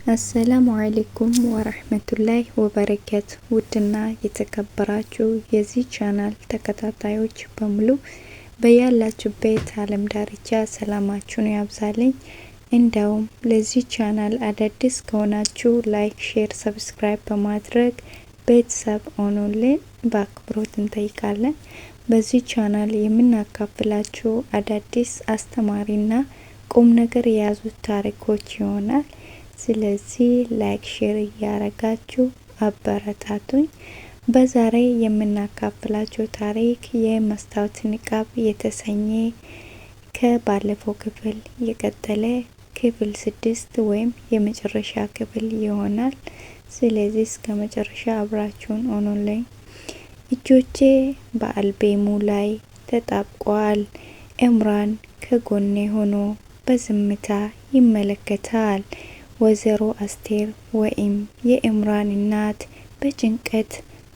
አሰላሙ አለይኩም ወራህመቱላሂ ወበረካቱ። ውድና የተከበራችሁ የዚህ ቻናል ተከታታዮች በሙሉ በያላችሁበት ዓለም ዳርቻ ሰላማችሁን ያብዛልኝ። እንደውም ለዚህ ቻናል አዳዲስ ከሆናችሁ ላይክ፣ ሼር፣ ሰብስክራይብ በማድረግ ቤተሰብ ሆኑልን በአክብሮት እንጠይቃለን። በዚህ ቻናል የምናካፍላችሁ አዳዲስ አስተማሪና ቁም ነገር የያዙ ታሪኮች ይሆናል። ስለዚህ ላይክ ሼር ያረጋችሁ አበረታቱኝ። በዛሬ የምናካፍላችሁ ታሪክ የመስታወት ንቃብ የተሰኘ ከባለፈው ክፍል የቀጠለ ክፍል 6 ወይም የመጨረሻ ክፍል ይሆናል። ስለዚህ እስከ መጨረሻ አብራችሁን ሆኑልኝ። እጆቼ በአልቤሙ ላይ ተጣብቋል። ኤምራን ከጎኔ ሆኖ በዝምታ ይመለከታል። ወይዘሮ አስቴር ወይም የኤምራን እናት በጭንቀት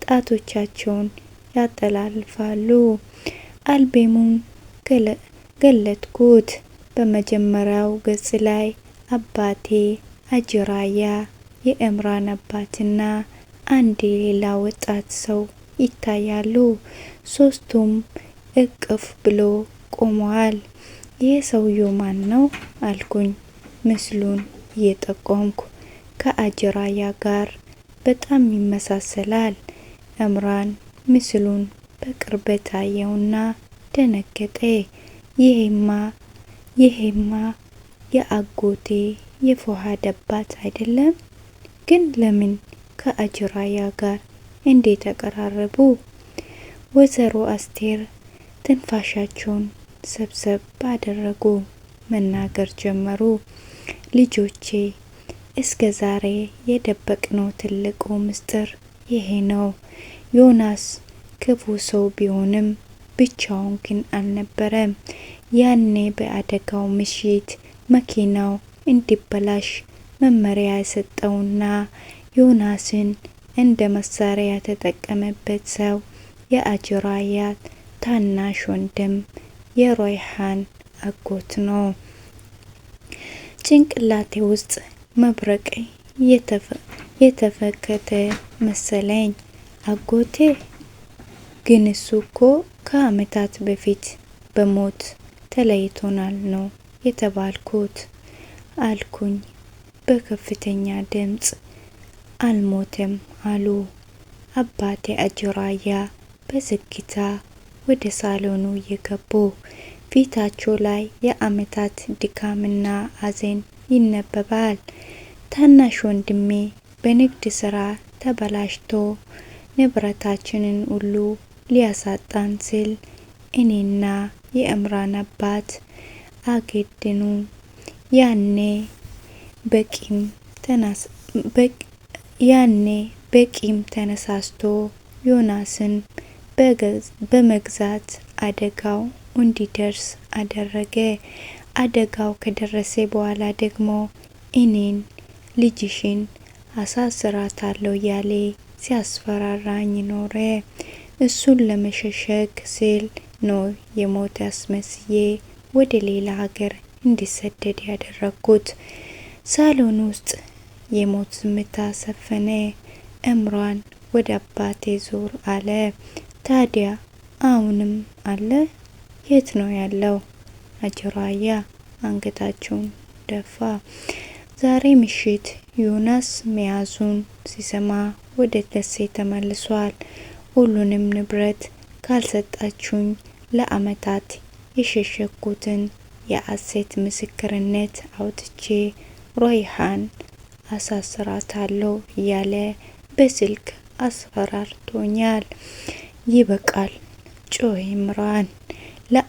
ጣቶቻቸውን ያጠላልፋሉ። አልቤሙን ገለጥኩት። በመጀመሪያው ገጽ ላይ አባቴ፣ አጅራያ፣ የኤምራን አባትና አንድ ሌላ ወጣት ሰው ይታያሉ። ሶስቱም እቅፍ ብሎ ቆመዋል። ይህ ሰውዬው ማን ነው አልኩኝ ምስሉን እየጠቆምኩ። ከአጅራያ ጋር በጣም ይመሳሰላል። ኤምራን ምስሉን በቅርበት አየውና ደነገጠ። ይሄማ የአጎቴ የፉሃድ አባት አይደለም? ግን ለምን ከአጅራያ ጋር እንዴት ተቀራረቡ? ወይዘሮ አስቴር ትንፋሻቸውን ሰብሰብ ባደረጉ መናገር ጀመሩ። ልጆቼ፣ እስከ ዛሬ የደበቅነው ትልቁ ምስጢር ይሄ ነው። ዮናስ ክፉ ሰው ቢሆንም ብቻውን ግን አልነበረም። ያኔ በአደጋው ምሽት መኪናው እንዲበላሽ መመሪያ የሰጠውና ዮናስን እንደ መሳሪያ የተጠቀመበት ሰው የአጅራያ ታናሽ ወንድም የሮይሃን አጎት ነው። ጭንቅላቴ ውስጥ መብረቅ የተፈከተ መሰለኝ። አጎቴ ግን እሱ እኮ ከአመታት በፊት በሞት ተለይቶናል ነው የተባልኩት አልኩኝ በከፍተኛ ድምጽ። አልሞተም አሉ አባቴ አጅራያ በዝግታ ወደ ሳሎኑ እየገቡ። ፊታቸው ላይ የአመታት ድካምና ሐዘን ይነበባል። ታናሽ ወንድሜ በንግድ ስራ ተበላሽቶ ንብረታችንን ሁሉ ሊያሳጣን ሲል እኔና የኤምራን አባት አገድኑ። ያኔ በቂም ተነሳስቶ ዮናስን በመግዛት አደጋው እንዲደርስ አደረገ። አደጋው ከደረሰ በኋላ ደግሞ እኔን ልጅሽን አሳስራታለሁ ያለ ሲያስፈራራኝ ኖረ። እሱን ለመሸሸግ ሲል ነው የሞት አስመስዬ ወደ ሌላ ሀገር እንዲሰደድ ያደረኩት። ሳሎን ውስጥ የሞት ዝምታ ሰፈነ። ኤምራን ወደ አባቴ ዞር አለ። ታዲያ አሁንም አለ? የት ነው ያለው? አጅራያ አንገታቸውን ደፋ። ዛሬ ምሽት ዮናስ መያዙን ሲሰማ ወደ ደሴ ተመልሷል። ሁሉንም ንብረት ካልሰጣችሁኝ ለአመታት የሸሸኩትን የሐሰት ምስክርነት አውጥቼ ሮይሃን አሳስራታለሁ እያለ በስልክ አስፈራርቶኛል። ይበቃል ጮኸ ኤምራን። ለ5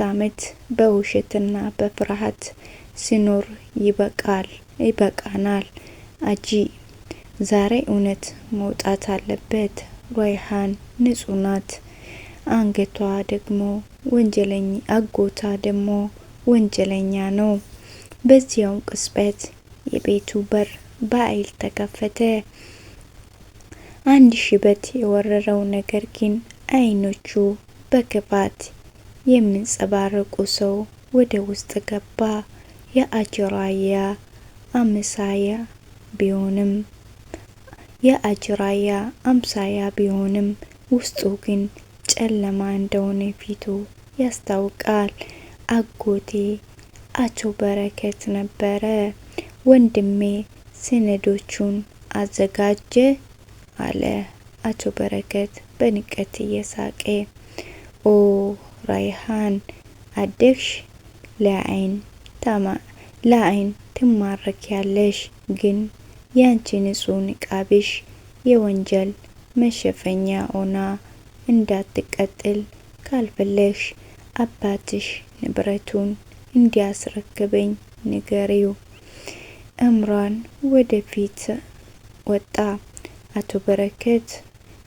አመት በውሸትና በፍርሃት ሲኖር ይበቃናል። አጂ ዛሬ እውነት መውጣት አለበት። ሮይሃን ንጹህ ናት። አጎቷ ደግሞ ወንጀለኛ ነው። በዚያው ቅጽበት የቤቱ በር በኃይል ተከፈተ። አንድ ሽበት የወረረው ነገር ግን አይኖቹ በክፋት የሚንጸባረቁ ሰው ወደ ውስጥ ገባ። የአጅራያ አምሳያ ቢሆንም የአጅራያ አምሳያ ቢሆንም ውስጡ ግን ጨለማ እንደሆነ ፊቱ ያስታውቃል። አጎቴ አቶ በረከት ነበረ። ወንድሜ ሰነዶቹን አዘጋጀ አለ አቶ በረከት በንቀት እየሳቀ። ኦ ራይሃን አደግሽ፣ ለአይን ትማረኪያለሽ፣ ግን ያንቺ ንጹህ ንቃብሽ የወንጀል መሸፈኛ ሆና እንዳትቀጥል ካልፈለግሽ አባትሽ ንብረቱን እንዲያስረክበኝ ንገሪው። እምራን ወደፊት ወጣ። አቶ በረከት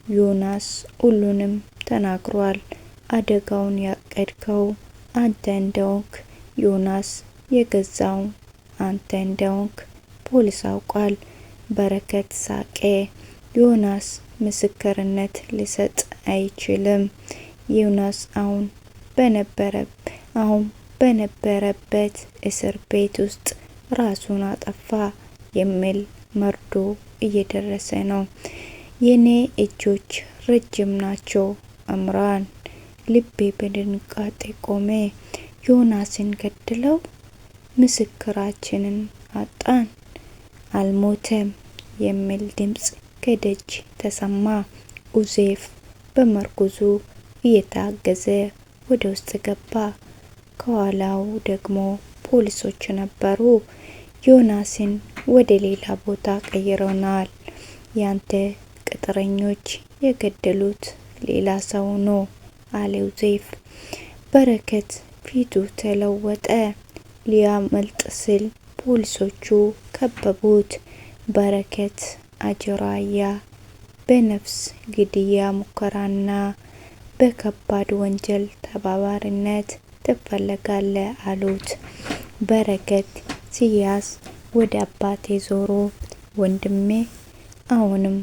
ዮናስ ሁሉንም ተናግሯል። አደጋውን ያቀድከው አንተ እንደሆንክ ዮናስ የገዛው አንተ እንደሆንክ ፖሊስ አውቋል። በረከት ሳቀ። ዮናስ ምስክርነት ሊሰጥ አይችልም። ዮናስ አሁን በነበረበት እስር ቤት ውስጥ ራሱን አጠፋ የሚል መርዶ እየደረሰ ነው። የኔ እጆች ረጅም ናቸው እምራን። ልቤ በድንጋጤ ቆመ። ዮናስን ገድለው ምስክራችንን አጣን። አልሞተም የሚል ድምጽ ከደጅ ተሰማ። ኡዜፍ በመርኩዙ እየታገዘ ወደ ውስጥ ገባ። ከኋላው ደግሞ ፖሊሶች ነበሩ። ዮናስን ወደ ሌላ ቦታ ቀይረውናል። ያንተ ቅጥረኞች የገደሉት ሌላ ሰው ነው አለ ኡዜፍ። በረከት ፊቱ ተለወጠ። ሊያመልጥ ሲል ፖሊሶቹ ከበቡት። በረከት አጅራያ በነፍስ ግድያ ሙከራና በከባድ ወንጀል ተባባሪነት ትፈለጋለ አሉት። በረከት ሲያዝ ወደ አባቴ ዞሮ ወንድሜ አሁንም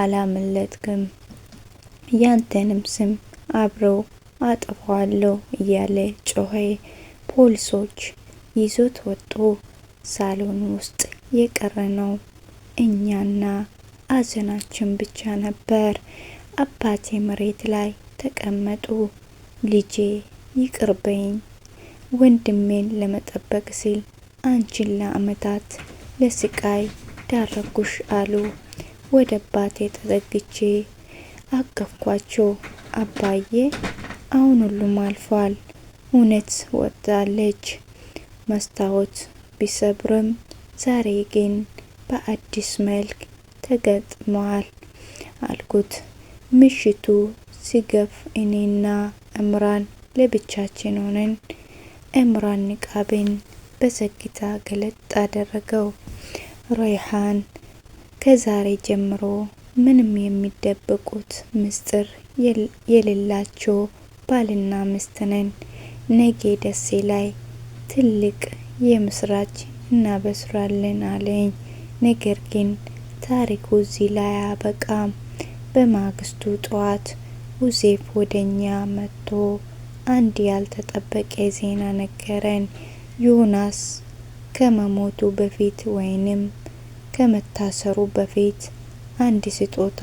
አላመለጥክም፣ ያንተንም ስም አብረው አጥፋለሁ እያለ ጮኸ። ፖሊሶች ይዞት ወጡ። ሳሎን ውስጥ የቀረነው እኛና አዘናችን ብቻ ነበር። አባቴ መሬት ላይ ተቀመጡ። ልጄ ይቅርበኝ፣ ወንድሜን ለመጠበቅ ሲል አንቺን ለአመታት ለስቃይ ዳረጉሽ አሉ። ወደ አባቴ ተጠግቼ አቀፍኳቸው። አባዬ አሁን ሁሉም አልፏል፣ እውነት ወጣለች። መስታወት ቢሰብርም ዛሬ ግን በአዲስ መልክ ተገጥሟል አልኩት። ምሽቱ ሲገፍ እኔና እምራን ለብቻችን ሆነን እምራን ንቃቤን በዘግታ ገለጥ አደረገው። ራይሃን ከዛሬ ጀምሮ ምንም የሚደብቁት ምስጢር የሌላቸው ባልና ሚስት ነን። ነገ ደሴ ላይ ትልቅ የምስራች እናበስራለን አለኝ። ነገር ግን ታሪኩ እዚህ ላይ አያበቃም። በማግስቱ ጠዋት ኡዜፍ ወደኛ መጥቶ አንድ ያልተጠበቀ ዜና ነገረን። ዮናስ ከመሞቱ በፊት ወይንም ከመታሰሩ በፊት አንድ ስጦታ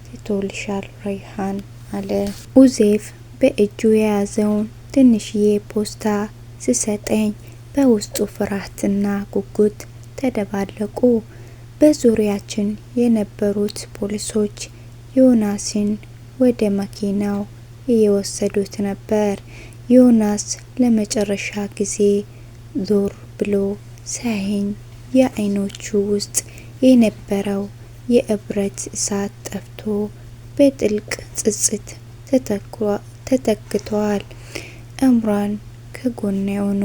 ትቶልሻል ራይሃን አለ። ኡዜፍ በእጁ የያዘውን ትንሽዬ ፖስታ ሲሰጠኝ በውስጡ ፍርሃትና ጉጉት ተደባለቁ። በዙሪያችን የነበሩት ፖሊሶች ዮናስን ወደ መኪናው እየወሰዱት ነበር። ዮናስ ለመጨረሻ ጊዜ ዞር ብሎ ሳይኝ የአይኖቹ ውስጥ የነበረው የእብረት እሳት ጠፍቶ በጥልቅ ጸጸት ተተክቷል። እምራን ከጎኔ ሆኖ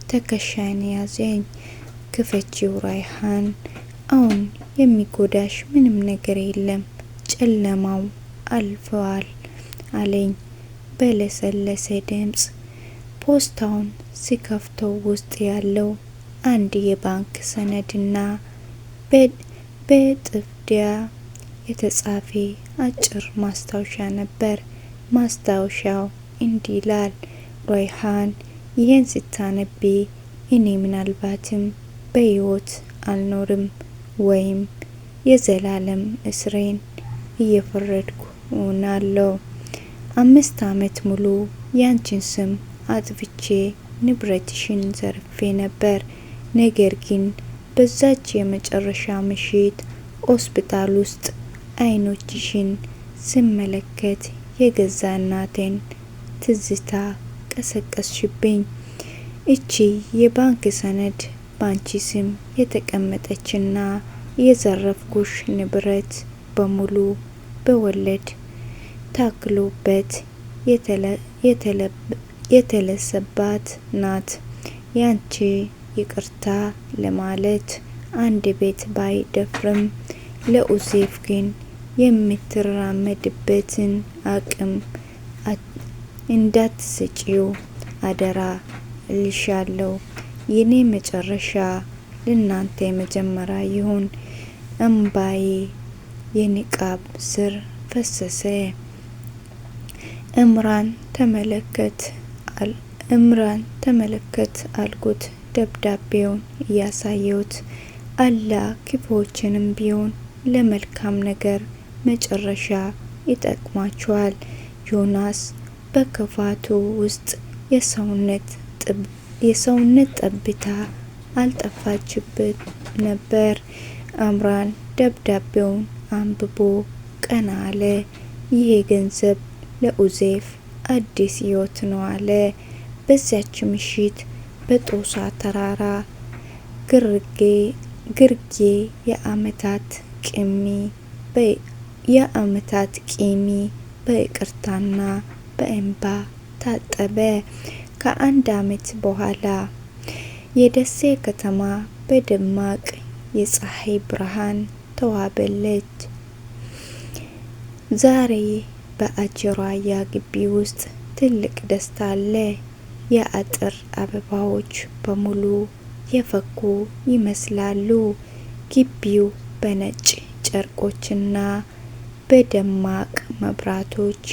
ትከሻዬን ያዘኝ። ክፈቺው ራይሃን፣ አሁን የሚጎዳሽ ምንም ነገር የለም፣ ጨለማው አልፈዋል አለኝ በለሰለሰ ድምጽ። ፖስታውን ሲከፍተው ውስጥ ያለው አንድ የባንክ ሰነድና በጥፍዲያ የተጻፈ አጭር ማስታወሻ ነበር። ማስታወሻው እንዲህ ይላል: ራይሃን፣ ይህን ስታነቢ እኔ ምናልባትም በህይወት አልኖርም ወይም የዘላለም እስሬን እየፈረድኩ እሆናለሁ። 5 ዓመት ሙሉ ያንቺን ስም አጥፍቼ ንብረትሽን ዘርፌ ነበር። ነገር ግን በዛች የመጨረሻ ምሽት ሆስፒታል ውስጥ አይኖችሽን ስመለከት የገዛ እናቴን ትዝታ ቀሰቀስሽብኝ። እቺ የባንክ ሰነድ ባንቺ ስም የተቀመጠችና የዘረፍኩሽ ንብረት በሙሉ በወለድ ታክሎበት የተለሰባት ናት። ያንቺ ይቅርታ ለማለት አንድ ቤት ባይደፍርም ለኡዜፍ ግን የምትራመድበትን አቅም እንዳትሰጪው አደራ እልሻለሁ። የኔ መጨረሻ ለናንተ መጀመሪያ ይሁን። እምባዬ የንቃብ ስር ፈሰሰ። እምራን ተመለከት አልኩት ደብዳቤውን እያሳየሁት። አላህ ክፉዎችንም ቢሆን ለመልካም ነገር መጨረሻ ይጠቅማቸዋል። ዮናስ በክፋቱ ውስጥ የሰውነት ጠብታ አልጠፋችበት ነበር። እምራን ደብዳቤውን አንብቦ ቀና አለ። ይሄ ገንዘብ ለኡዜፍ አዲስ ህይወት ነው አለ። በዚያች ምሽት በጦሳ ተራራ ግርጌ የአመታት ቂሚ በይቅርታና በእንባ ታጠበ። ከ1 ዓመት በኋላ የደሴ ከተማ በደማቅ የፀሐይ ብርሃን ተዋበለች። ዛሬ በአጅራያ ግቢ ውስጥ ትልቅ ደስታ አለ። የአጥር አበባዎች በሙሉ የፈኩ ይመስላሉ። ግቢው በነጭ ጨርቆችና በደማቅ መብራቶች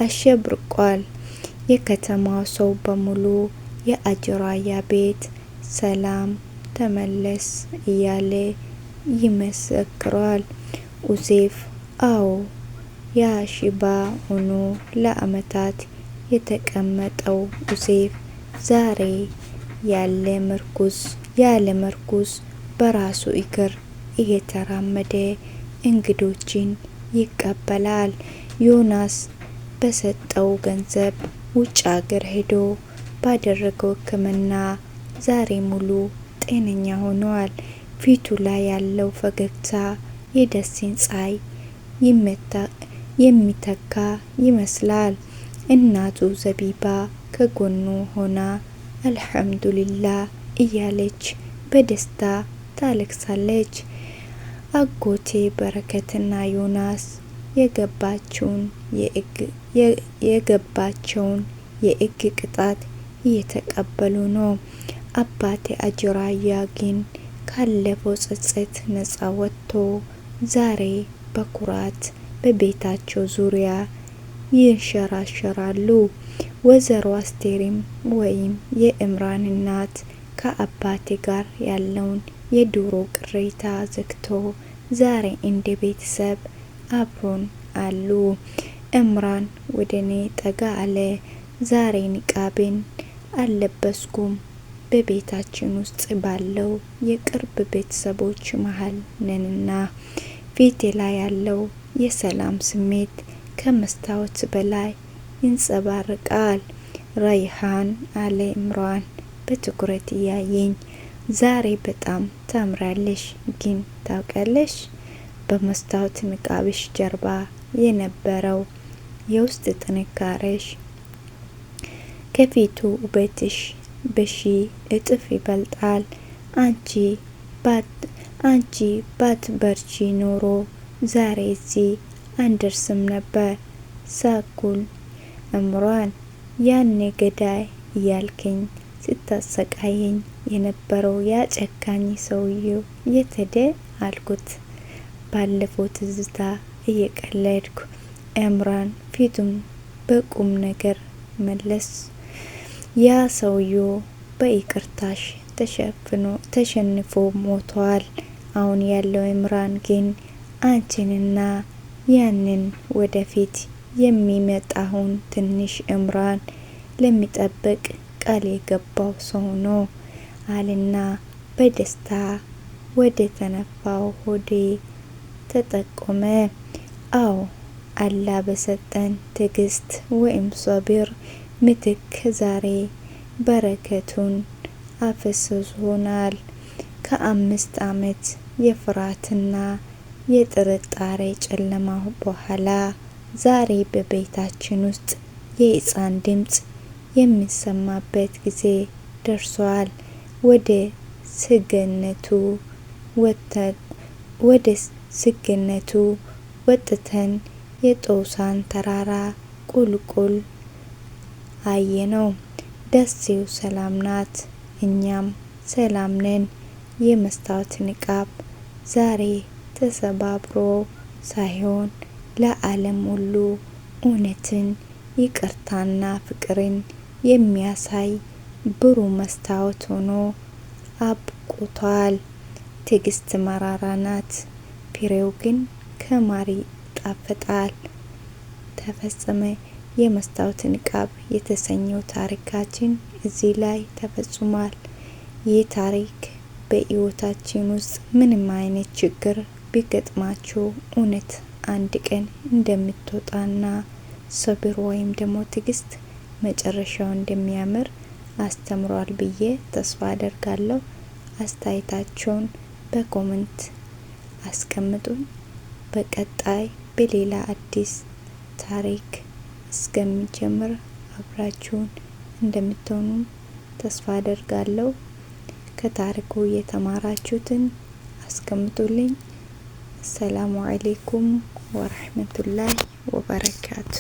አሸብርቋል። የከተማው ሰው በሙሉ የአጅራያ ቤት ሰላም ተመለስ እያለ ይመሰክራል። ኡዜፍ አዎ ያ ሽባ ሆኖ ለአመታት የተቀመጠው ኡዜፍ ዛሬ ያለ ምርኩዝ በራሱ እግር እየተራመደ እንግዶችን ይቀበላል። ዮናስ በሰጠው ገንዘብ ውጭ አገር ሄዶ ባደረገው ሕክምና ዛሬ ሙሉ ጤነኛ ሆኗል። ፊቱ ላይ ያለው ፈገግታ የደሴን ፀሐይ የሚተካ ይመስላል። እናቱ ዘቢባ ከጎኑ ሆና አልሐምዱሊላህ እያለች በደስታ ታለቅሳለች። አጎቴ በረከትና ዮናስ የገባቸውን የሕግ ቅጣት እየተቀበሉ ነው። አባቴ አጅራያ ግን ካለፈው ጸጸት ነፃ ወጥቶ ዛሬ በኩራት በቤታቸው ዙሪያ ይንሸራሸራሉ። ወይዘሮ አስቴርም ወይም የእምራን እናት ከአባቴ ጋር ያለውን የድሮ ቅሬታ ዘግቶ ዛሬ እንደ ቤተሰብ አብሮን አሉ። እምራን ወደኔ ጠጋ አለ። ዛሬ ንቃቤን አልለበስኩም። በቤታችን ውስጥ ባለው የቅርብ ቤተሰቦች መሃል ነንና ፊቴ ላይ ያለው የሰላም ስሜት ከመስታወት በላይ ይንጸባረቃል። ራይሃን አለ እምራን በትኩረት እያየኝ። ዛሬ በጣም ታምራለሽ፣ ግን ታውቂያለሽ በመስታወት ንቃብሽ ጀርባ የነበረው የውስጥ ጥንካሬሽ ከፊቱ ውበትሽ በሺ እጥፍ ይበልጣል። አንቺ ባትበርቺ ኖሮ ዛሬ እዚህ አንደርስም ነበር። ሳኩል እምራን ያኔ ገዳይ እያልከኝ ስታሰቃየኝ የነበረው ያ ጨካኝ ሰውዬው የት ሄደ አልኩት ባለፈው ትዝታ እየቀለድኩ። እምራን ፊቱን በቁም ነገር መለስ። ያ ሰውዬው በይቅርታሽ ተሸንፎ ሞቷል። አሁን ያለው ኢምራን ግን አንቺንና ያንን ወደፊት የሚመጣውን ትንሽ ኢምራን ለሚጠብቅ ቃል የገባው ሰው ነው አለና በደስታ ወደ ተነፋው ሆዴ ተጠቆመ። አዎ አላህ በሰጠን ትዕግስት ወይም ሶብር ምትክ ዛሬ በረከቱን አፍስሶናል። ከ5 ዓመት የፍርሃትና የጥርጣሬ ጨለማ በኋላ ዛሬ በቤታችን ውስጥ የሕፃን ድምጽ የሚሰማበት ጊዜ ደርሷል። ወደ ስገነቱ ወጥተን የጦሳን ተራራ ቁልቁል አየነው። ደሴው ሰላም ናት፣ እኛም ሰላም ነን። የመስታወት ንቃብ ዛሬ ተሰባብሮ ሳይሆን ለዓለም ሁሉ እውነትን፣ ይቅርታና ፍቅርን የሚያሳይ ብሩህ መስታወት ሆኖ አብቅቷል። ትዕግስት መራራ ናት፣ ፍሬው ግን ከማር ይጣፍጣል። ተፈጸመ። የመስታወት ንቃብ የተሰኘው ታሪካችን እዚህ ላይ ተፈጽሟል። ይህ ታሪክ በሕይወታችን ውስጥ ምንም አይነት ችግር ቢገጥማችሁ እውነት አንድ ቀን እንደምትወጣና ሶብር ወይም ደግሞ ትዕግስት መጨረሻው እንደሚያምር አስተምሯል ብዬ ተስፋ አደርጋለሁ። አስተያየታችሁን በኮሜንት አስቀምጡን። በቀጣይ በሌላ አዲስ ታሪክ እስከሚጀምር አብራችሁን እንደምትሆኑ ተስፋ አደርጋለሁ። ከታሪኩ የተማራችሁትን አስቀምጡልኝ። አሰላሙ አለይኩም ወራህመቱላሂ ወበረካቱ።